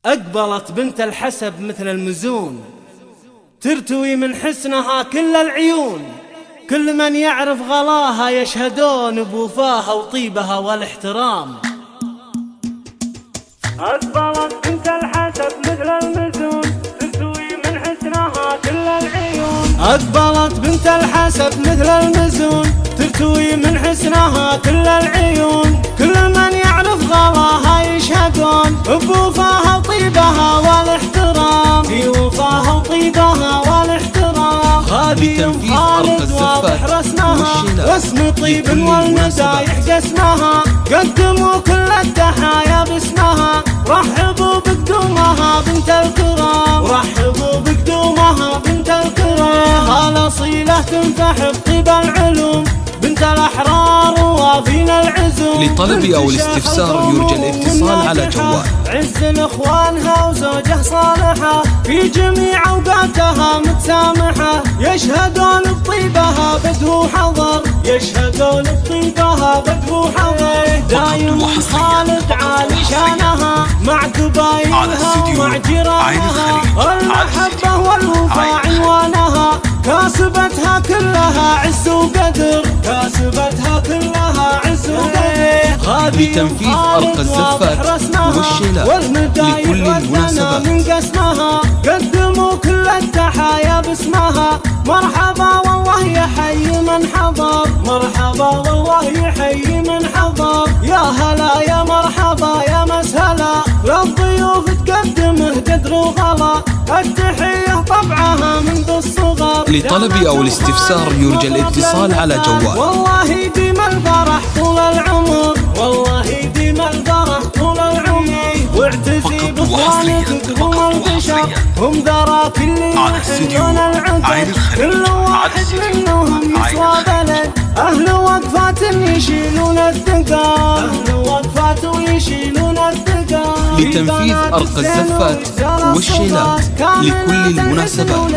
أقبلت بنت الحسب مثل المزون، ترتوي من حسنها كل العيون، كل من يعرف غلاها يشهدون بوفاها وطيبها والاحترام. أقبلت بنت الحسب مثل المزون، ترتوي من حسنها كل العيون. أقبلت بنت الحسب مثل المزون، ترتوي من حسنها كل العيون، كل من يعرف غلاها يشهدون بوفاها وطيبها والاحترام، في وفاها وطيبها والاحترام. هذه أم خالد واضح رسمها، واسم طيب والمدايح جسمها، قدموا كل التحايا باسمها، رحبوا بقدومها بنت الكرام، رحبوا بقدومها بنت الكرام. هالأصيلة تنفح بطيب العلوم، بنت الأحرار وافين العزوم. لطلب أو الاستفسار يرجى الاتصال على جوال عز لإخوانها وزوجه صالحة، في جميع أوقاتها متسامحة، يشهدون بطيبها بدو حضر، يشهدون بطيبها بدو حضر. دايم خالد عالي شانها، مع قبايلها ومع جيرانها، المحبة والوفاء عنوانها، كاسبتها كلها عز وقدر، كاسبتها كلها عز وقدر. لتنفيذ أرقى الزفات والشيلات لكل المناسبات من قسمها، قدموا كل التحايا باسمها، مرحبا والله يحيي من حضر، مرحبا والله يحيي من حضر. يا هلا يا مرحبا يا مسهلا، للضيوف تقدمه قدر وغلا، التحية طبعها منذ الصغر. لطلب أو الاستفسار يرجى الاتصال على جوال. والله ديم الفرح طول العمر، والله ديم الفرح طول العمر، واعتزي باخوانك هم البشر، هم ذراك اللي يحلون العقد، كل واحد منهم يسوى بلد، أهل وقفات يشيلون الثقة، أهل وقفات ويشيلون الثقة. لتنفيذ أرقى الزفات والشيلات لكل المناسبات.